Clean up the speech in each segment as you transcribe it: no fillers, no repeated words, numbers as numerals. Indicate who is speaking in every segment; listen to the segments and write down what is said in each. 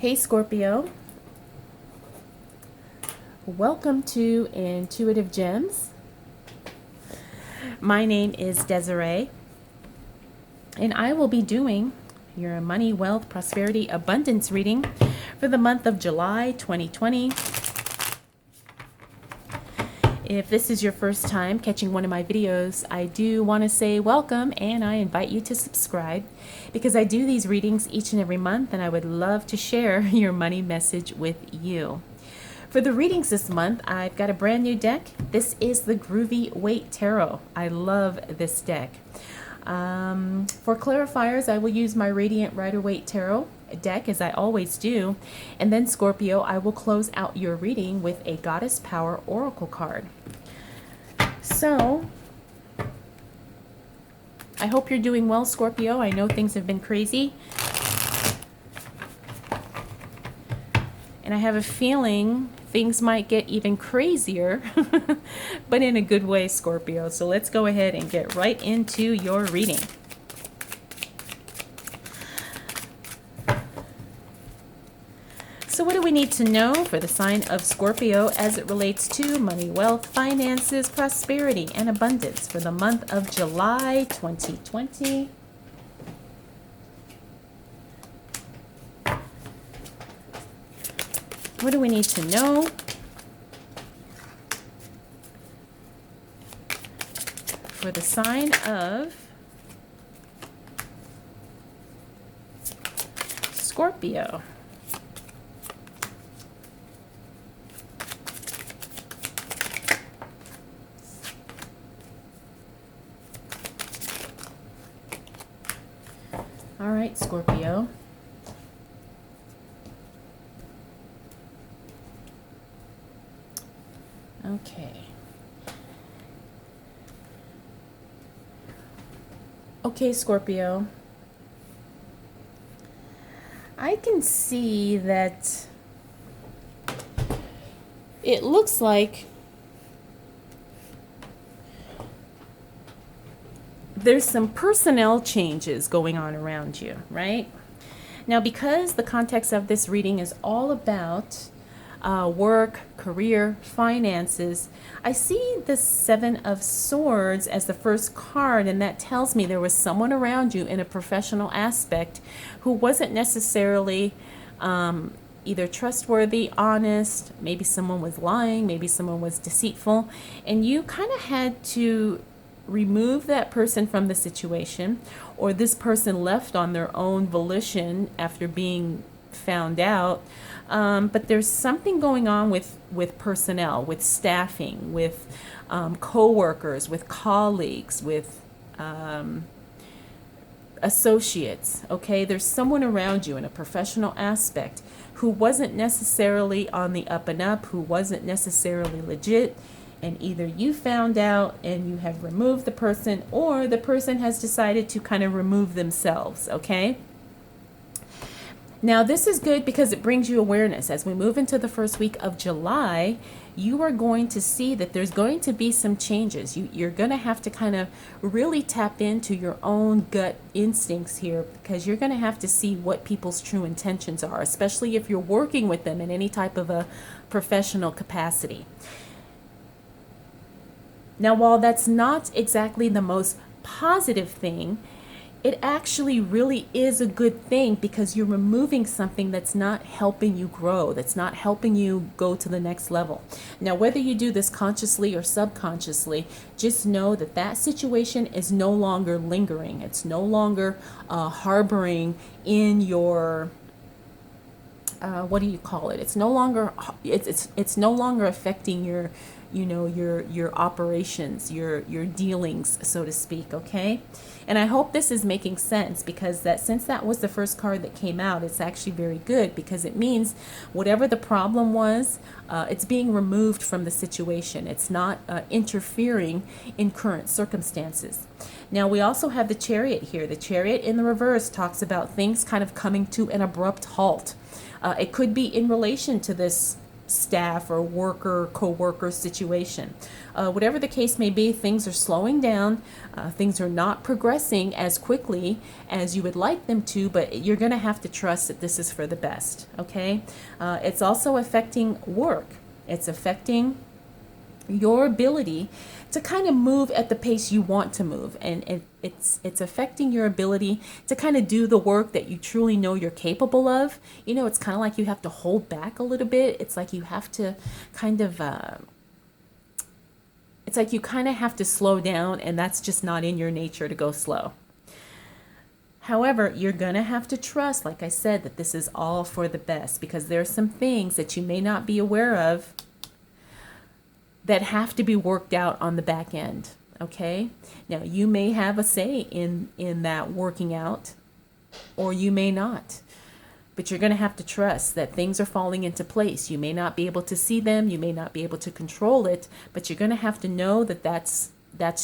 Speaker 1: Hey Scorpio, welcome to Intuitive Gems. My name is Desiree, and I will be doing your money, wealth, prosperity, abundance reading for the month of July 2020. If this is your first time catching one of my videos, I do want to say welcome, and I invite you to subscribe because I do these readings each and every month, and I would love to share your money message with you. For the readings this month, I've got a brand new deck. This is the Groovy Weight Tarot. I love this deck. For clarifiers, I will use my Radiant Rider-Waite Tarot deck, as I always do. And then, Scorpio, I will close out your reading with a Goddess Power Oracle card. So, I hope you're doing well, Scorpio. I know things have been crazy. And I have a feeling things might get even crazier, but in a good way, Scorpio. So let's go ahead and get right into your reading. So what do we need to know for the sign of Scorpio as it relates to money, wealth, finances, prosperity, and abundance for the month of July 2020? What do we need to know for the sign of Scorpio? All right, Scorpio. Okay. Okay, Scorpio. I can see that it looks like there's some personnel changes going on around you, right? Now, because the context of this reading is all about work, career, finances, I see the Seven of Swords as the first card, and that tells me there was someone around you in a professional aspect who wasn't necessarily either trustworthy, honest, maybe someone was lying, maybe someone was deceitful, and you kind of had to remove that person from the situation, or this person left on their own volition after being found out. But there's something going on with personnel, with staffing, with co-workers, with colleagues, with associates, okay? There's someone around you in a professional aspect who wasn't necessarily on the up and up, who wasn't necessarily legit, and either you found out and you have removed the person, or the person has decided to kind of remove themselves, okay? Now, this is good because it brings you awareness. As we move into the first week of July, you are going to see that there's going to be some changes. You're going to have to kind of really tap into your own gut instincts here, because you're going to have to see what people's true intentions are, especially if you're working with them in any type of a professional capacity. Now, while that's not exactly the most positive thing, it actually really is a good thing, because you're removing something that's not helping you grow, that's not helping you go to the next level. Now, whether you do this consciously or subconsciously, just know that that situation is no longer lingering. It's no longer harboring in your what do you call it? It's no longer it's no longer affecting your your operations, your dealings, so to speak, okay? And I hope this is making sense, because since that was the first card that came out, it's actually very good, because it means whatever the problem was, it's being removed from the situation. It's not interfering in current circumstances. Now, we also have the Chariot here. The Chariot in the reverse talks about things kind of coming to an abrupt halt. It could be in relation to this staff or worker, co-worker situation. Whatever the case may be, things are slowing down. Things are not progressing as quickly as you would like them to, but you're going to have to trust that this is for the best, okay? It's also affecting work. It's affecting your ability to kind of move at the pace you want to move, and it's affecting your ability to kind of do the work that you truly know you're capable of. You know, it's kind of like you have to hold back a little bit. It's like you have to kind of it's like you kind of have to slow down, and that's just not in your nature to go slow. However, you're going to have to trust, like I said, that this is all for the best, because there are some things that you may not be aware of that have to be worked out on the back end, okay? Now, you may have a say in that working out, or you may not. But you're going to have to trust that things are falling into place. You may not be able to see them, you may not be able to control it, but you're going to have to know that that's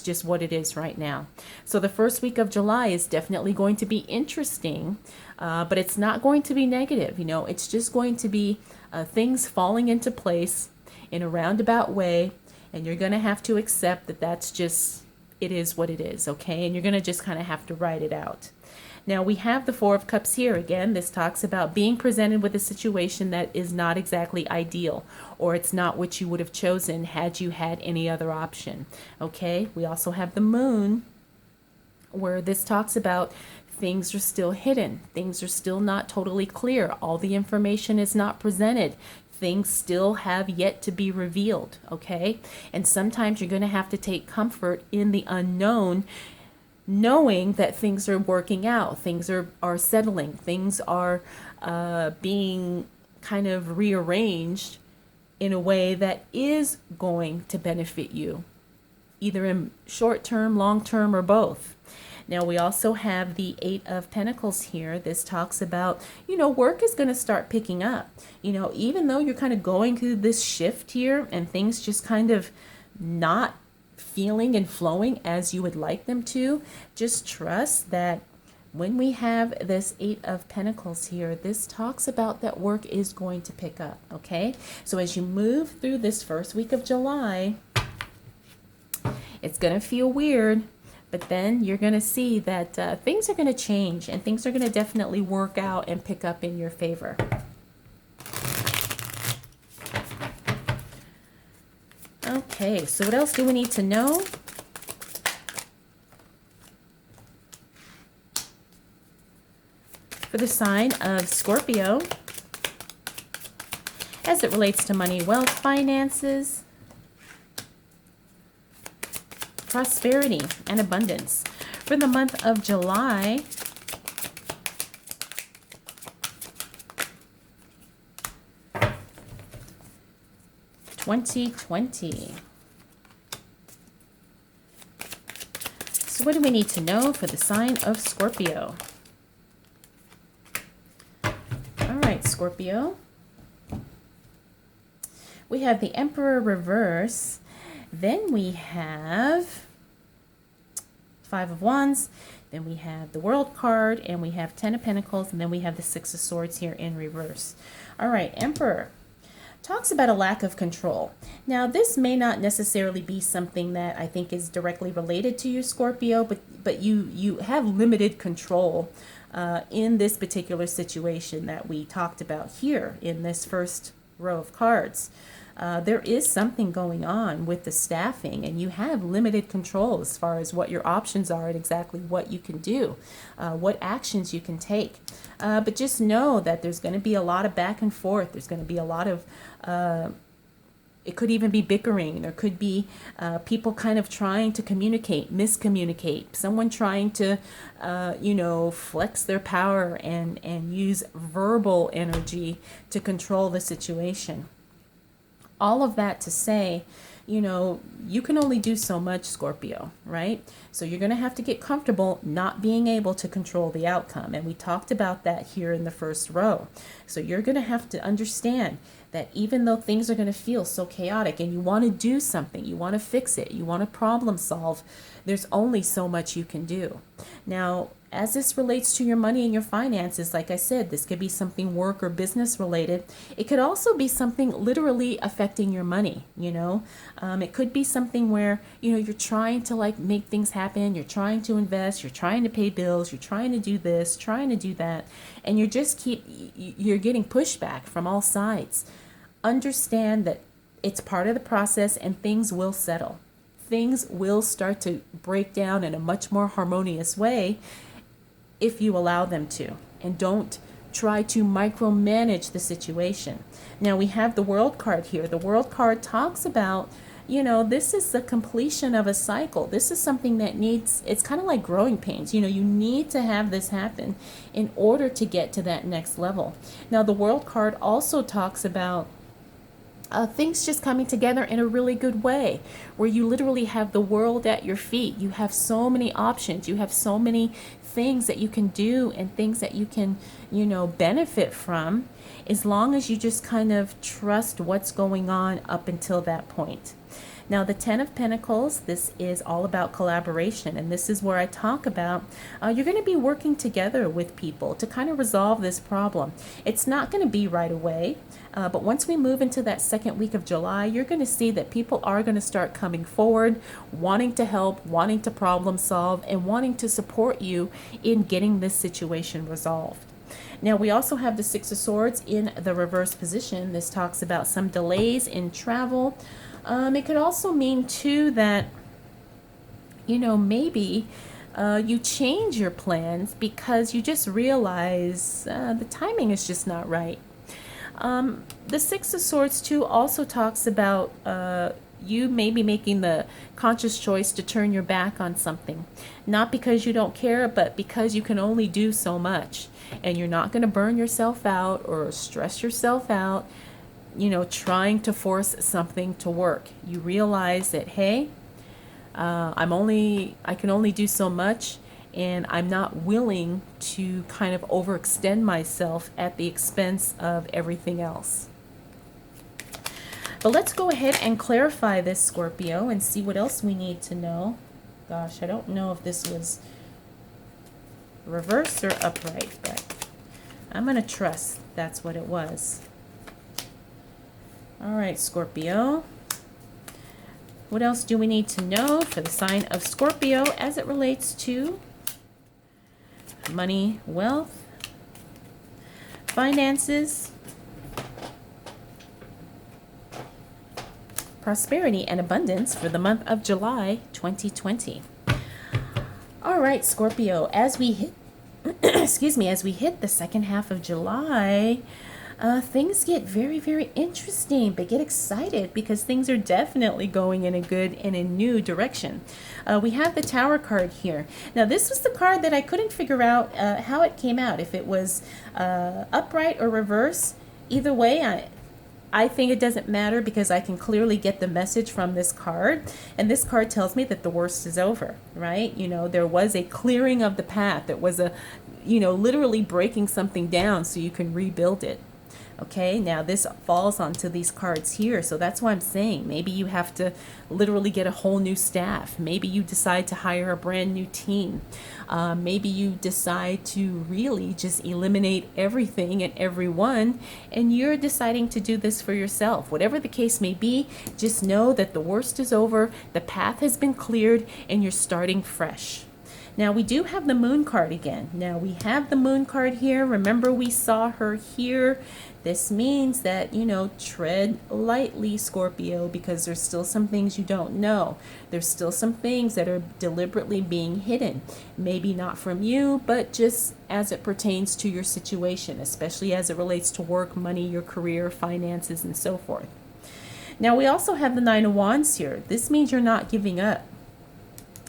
Speaker 1: just what it is right now. So the first week of July is definitely going to be interesting, but it's not going to be negative. You know, it's just going to be things falling into place in a roundabout way, and you're going to have to accept that that's just, it is what it is, okay? And you're going to just kind of have to write it out. Now, we have the Four of Cups here. Again, this talks about being presented with a situation that is not exactly ideal, or it's not what you would have chosen had you had any other option. Okay, we also have the Moon, where this talks about things are still hidden. Things are still not totally clear. All the information is not presented. Things still have yet to be revealed, okay? And sometimes you're going to have to take comfort in the unknown, knowing that things are working out, things are settling, things are being kind of rearranged in a way that is going to benefit you, either in short term, long term, or both. Now, we also have the Eight of Pentacles here. This talks about, you know, work is going to start picking up. You know, even though you're kind of going through this shift here and things just kind of not feeling and flowing as you would like them to, just trust that when we have this Eight of Pentacles here, this talks about that work is going to pick up, okay? So as you move through this first week of July, it's going to feel weird, but then you're going to see that things are going to change, and things are going to definitely work out and pick up in your favor. Okay, so what else do we need to know? For the sign of Scorpio, as it relates to money, wealth, finances, prosperity, and abundance. For the month of July, (2020). So what do we need to know for the sign of Scorpio? All right, Scorpio. We have the Emperor reverse. Then we have Five of Wands. Then we have the World card, and we have Ten of Pentacles, and then we have the Six of Swords here in reverse. All right, Emperor talks about a lack of control. Now, this may not necessarily be something that I think is directly related to you, Scorpio, but you have limited control in this particular situation that we talked about here in this first row of cards. There is something going on with the staffing, and you have limited control as far as what your options are and exactly what you can do, what actions you can take. But just know that there's going to be a lot of back and forth. There's going to be a lot of, it could even be bickering. There could be people kind of trying to communicate, miscommunicate, someone trying to, flex their power and use verbal energy to control the situation. All of that to say, you can only do so much, Scorpio, right? So you're going to have to get comfortable not being able to control the outcome. And we talked about that here in the first row. So you're going to have to understand that even though things are going to feel so chaotic and you want to do something, you want to fix it, you want to problem solve, there's only so much you can do. Now, As this relates to your money and your finances, like I said, this could be something work or business related. It could also be something literally affecting your money, It could be something where, you're trying to like make things happen. You're trying to invest. You're trying to pay bills. You're trying to do this, trying to do that. And you're getting pushback from all sides. Understand that it's part of the process and things will settle. Things will start to break down in a much more harmonious way if you allow them to, and don't try to micromanage the situation. Now we have the World card here. The World card talks about, this is the completion of a cycle. This is something that it's kind of like growing pains. You need to have this happen in order to get to that next level. Now the World card also talks about things just coming together in a really good way, where you literally have the world at your feet. You have so many options. You have so many things that you can do and things that you can, benefit from, as long as you just kind of trust what's going on up until that point. Now, the Ten of Pentacles, this is all about collaboration, and this is where I talk about you're going to be working together with people to kind of resolve this problem. It's not going to be right away, but once we move into that second week of July, you're going to see that people are going to start coming forward, wanting to help, wanting to problem solve, and wanting to support you in getting this situation resolved. Now, we also have the Six of Swords in the reverse position. This talks about some delays in travel. It could also mean, too, that, maybe you change your plans because you just realize the timing is just not right. The Six of Swords, too, also talks about you maybe making the conscious choice to turn your back on something. Not because you don't care, but because you can only do so much. And you're not going to burn yourself out or stress yourself out, trying to force something to work. You realize that, hey, I can only do so much, and I'm not willing to kind of overextend myself at the expense of everything else. But let's go ahead and clarify this, Scorpio, and see what else we need to know. Gosh, I don't know if this was reverse or upright, but I'm going to trust that's what it was. All right, Scorpio. What else do we need to know for the sign of Scorpio as it relates to money, wealth, finances, prosperity, and abundance for the month of July 2020? All right, Scorpio, as we hit as we hit the second half of July, things get very, very interesting, but get excited because things are definitely going in a good and a new direction. We have the Tower card here. Now, this was the card that I couldn't figure out how it came out, if it was upright or reverse. Either way, I think it doesn't matter because I can clearly get the message from this card. And this card tells me that the worst is over, right? There was a clearing of the path. There was a, literally breaking something down so you can rebuild it. Okay, now this falls onto these cards here. So that's why I'm saying maybe you have to literally get a whole new staff. Maybe you decide to hire a brand new team. Maybe you decide to really just eliminate everything and everyone, and you're deciding to do this for yourself. Whatever the case may be, just know that the worst is over, the path has been cleared, and you're starting fresh. Now, we do have the Moon card again. Now, we have the Moon card here. Remember, we saw her here. This means that, tread lightly, Scorpio, because there's still some things you don't know. There's still some things that are deliberately being hidden. Maybe not from you, but just as it pertains to your situation, especially as it relates to work, money, your career, finances, and so forth. Now, we also have the Nine of Wands here. This means you're not giving up.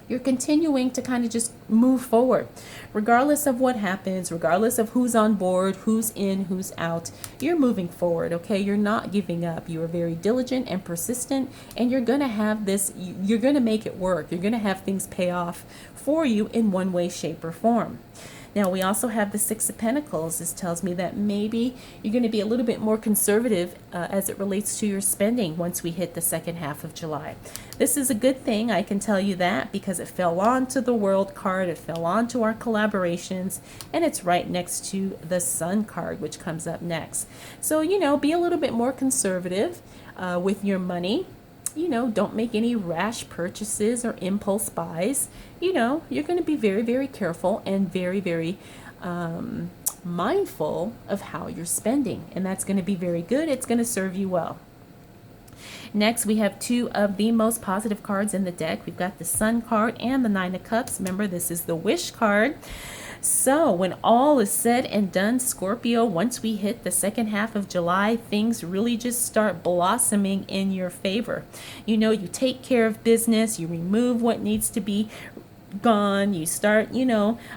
Speaker 1: You're continuing to kind of just move forward. Regardless of what happens, regardless of who's on board, who's in, who's out, you're moving forward, okay? You're not giving up. You are very diligent and persistent, and you're going to have this, you're going to make it work. You're going to have things pay off for you in one way, shape, or form. Now, we also have the Six of Pentacles. This tells me that maybe you're going to be a little bit more conservative as it relates to your spending once we hit the second half of July. This is a good thing, I can tell you that, because it fell onto the World card, it fell onto our collaborations, and it's right next to the Sun card, which comes up next. So, be a little bit more conservative with your money. Don't make any rash purchases or impulse buys. You're going to be very, very careful and very, very mindful of how you're spending. And that's going to be very good. It's going to serve you well. Next, we have two of the most positive cards in the deck. We've got the Sun card and the Nine of Cups. Remember, this is the Wish card. So when all is said and done, Scorpio, once we hit the second half of July, things really just start blossoming in your favor. You take care of business, you remove what needs to be gone, you start,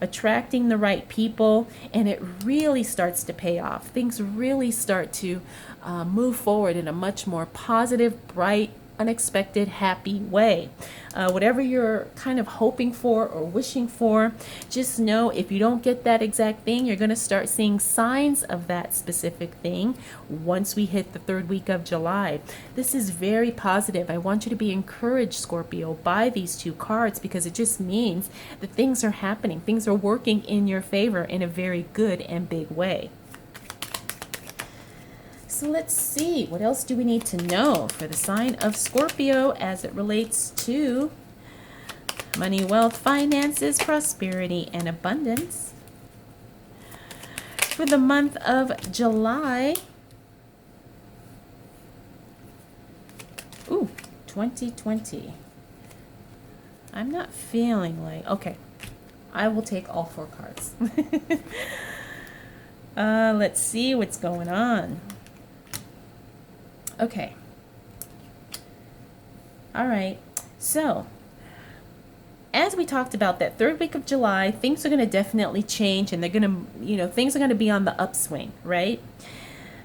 Speaker 1: attracting the right people, and it really starts to pay off. Things really start to move forward in a much more positive, bright, unexpected, happy way. Whatever you're kind of hoping for or wishing for, just know if you don't get that exact thing, you're going to start seeing signs of that specific thing once we hit the third week of July. This is very positive. I want you to be encouraged, Scorpio, by these two cards, because it just means that things are happening. Things are working in your favor in a very good and big way. So let's see, what else do we need to know for the sign of Scorpio as it relates to money, wealth, finances, prosperity, and abundance? For the month of July, 2020. I'm not feeling like, okay, I will take all four cards. Let's see what's going on. Okay. All right. So, as we talked about that third week of July, things are going to definitely change, and they're going to, things are going to be on the upswing, right?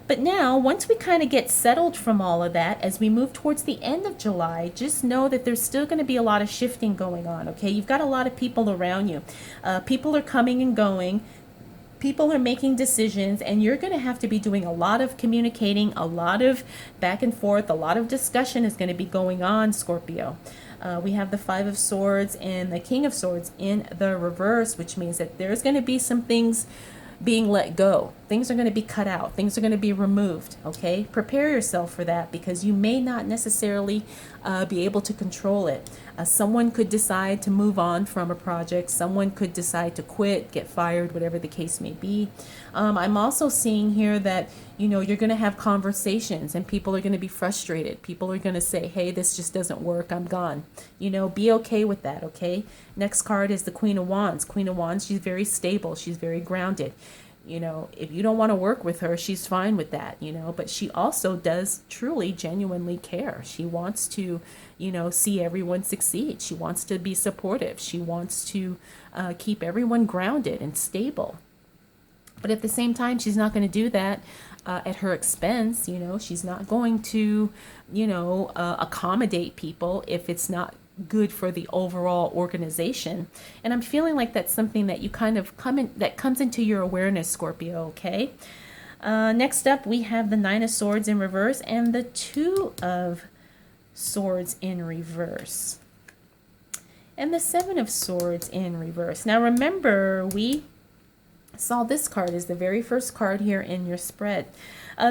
Speaker 1: But now, once we kind of get settled from all of that, as we move towards the end of July, just know that there's still going to be a lot of shifting going on, okay? You've got a lot of people around you. People are coming and going. People are making decisions, and you're going to have to be doing a lot of communicating, a lot of back and forth, a lot of discussion is going to be going on, Scorpio. We have the Five of Swords and the King of Swords in the reverse, which means that there's going to be some things being let go. Things are going to be cut out. Things are going to be removed, okay? Prepare yourself for that, because you may not necessarily be able to control it. Someone could decide to move on from a project. Someone could decide to quit, get fired, whatever the case may be. I'm also seeing here that, you're going to have conversations, and people are going to be frustrated. People are going to say, hey, this just doesn't work. I'm gone. Be okay with that, okay? Next card is the Queen of Wands. Queen of Wands, she's very stable. She's very grounded. If you don't want to work with her, she's fine with that, but she also does truly, genuinely care. She wants to, see everyone succeed. She wants to be supportive. She wants to keep everyone grounded and stable. But at the same time, she's not going to do that at her expense. She's not going to, accommodate people if it's not good for the overall organization. And I'm feeling like that's something that you kind of that comes into your awareness, Scorpio, okay? Next up, we have the Nine of Swords in reverse and the Two of Swords in reverse. And the Seven of Swords in reverse. Now remember, we saw this card as the very first card here in your spread.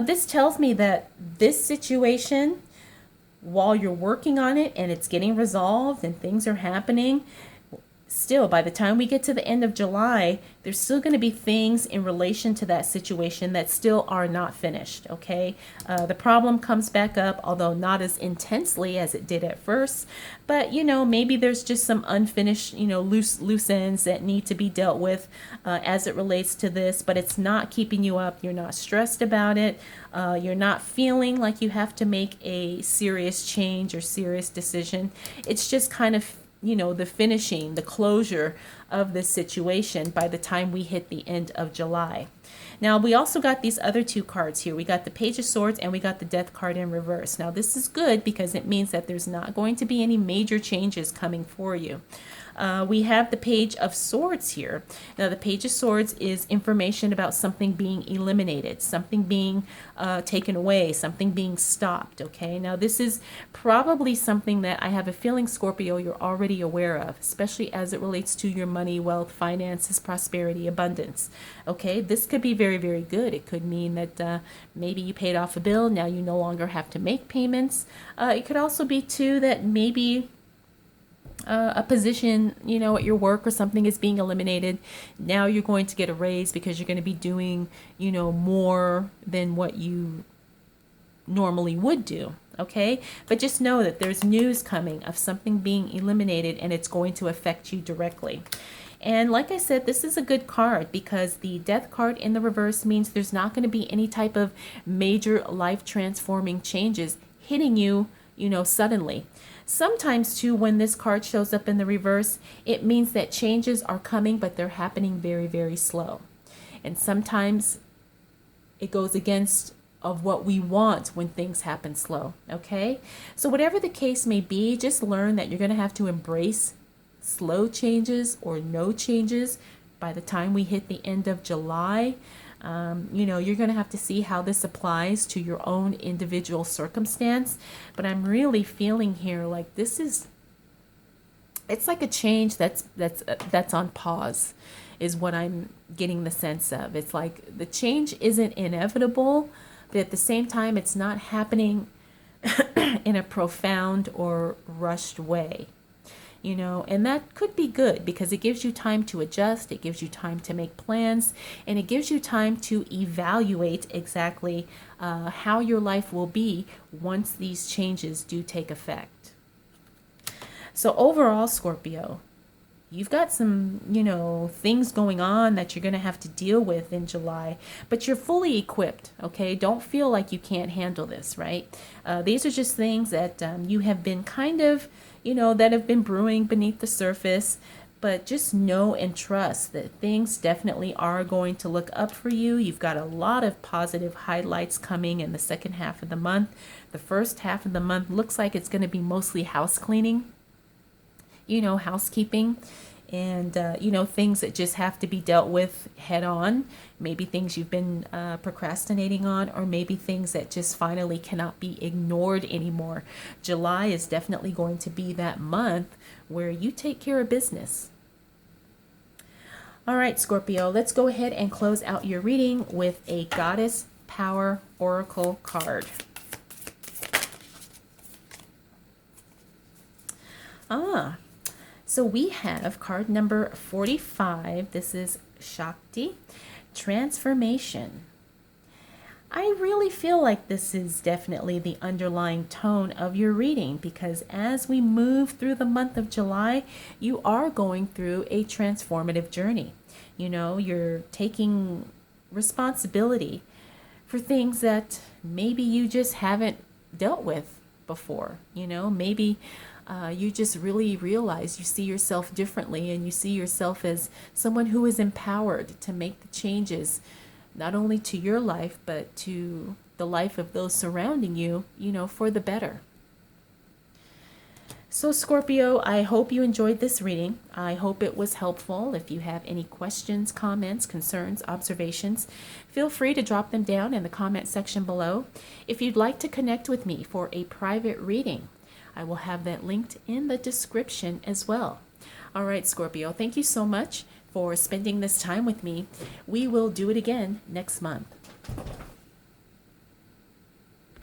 Speaker 1: This tells me that this situation, while you're working on it and it's getting resolved and things are happening, still, by the time we get to the end of July, there's still going to be things in relation to that situation that still are not finished, okay? The problem comes back up, although not as intensely as it did at first. But, maybe there's just some unfinished, loose ends that need to be dealt with as it relates to this. But it's not keeping you up. You're not stressed about it. You're not feeling like you have to make a serious change or serious decision. It's just kind of the finishing, the closure of this situation by the time we hit the end of July. Now, we also got these other two cards here. We got the Page of Swords and we got the Death card in reverse. Now, this is good because it means that there's not going to be any major changes coming for you. We have the Page of Swords here. Now, the Page of Swords is information about something being eliminated, something being taken away, something being stopped, okay? Now, this is probably something that I have a feeling, Scorpio, you're already aware of, especially as it relates to your money, wealth, finances, prosperity, abundance, okay? This could be very, very good. It could mean that maybe you paid off a bill, now you no longer have to make payments. It could also be, too, that maybe a position, at your work or something is being eliminated. Now you're going to get a raise because you're going to be doing, more than what you normally would do. Okay. But just know that there's news coming of something being eliminated and it's going to affect you directly. And like I said, this is a good card because the Death card in the reverse means there's not going to be any type of major life transforming changes hitting you, suddenly. Sometimes too, when this card shows up in the reverse, it means that changes are coming, but they're happening very, very slow. And sometimes it goes against of what we want when things happen slow. Okay. So whatever the case may be, just learn that you're going to have to embrace slow changes or no changes by the time we hit the end of July. You're going to have to see how this applies to your own individual circumstance. But I'm really feeling here like it's like a change that's on pause is what I'm getting the sense of. It's like the change isn't inevitable, but at the same time, it's not happening in a profound or rushed way. And that could be good because it gives you time to adjust, it gives you time to make plans, and it gives you time to evaluate exactly how your life will be once these changes do take effect. So overall, Scorpio, you've got some, things going on that you're going to have to deal with in July, but you're fully equipped, okay? Don't feel like you can't handle this, right? These are just things that you have been kind of, that have been brewing beneath the surface, but just know and trust that things definitely are going to look up for you. You've got a lot of positive highlights coming in the second half of the month. The first half of the month looks like it's going to be mostly house cleaning, housekeeping, and, things that just have to be dealt with head on. Maybe things you've been procrastinating on, or maybe things that just finally cannot be ignored anymore. July is definitely going to be that month where you take care of business. All right, Scorpio, let's go ahead and close out your reading with a Goddess Power Oracle card. So we have card number 45. This is Shakti, Transformation. I really feel like this is definitely the underlying tone of your reading because as we move through the month of July, you are going through a transformative journey. You're taking responsibility for things that maybe you just haven't dealt with before. Maybe you just really realize you see yourself differently and you see yourself as someone who is empowered to make the changes, not only to your life, but to the life of those surrounding you, for the better. So Scorpio, I hope you enjoyed this reading. I hope it was helpful. If you have any questions, comments, concerns, observations, feel free to drop them down in the comment section below. If you'd like to connect with me for a private reading, I will have that linked in the description as well. All right, Scorpio, thank you so much for spending this time with me. We will do it again next month.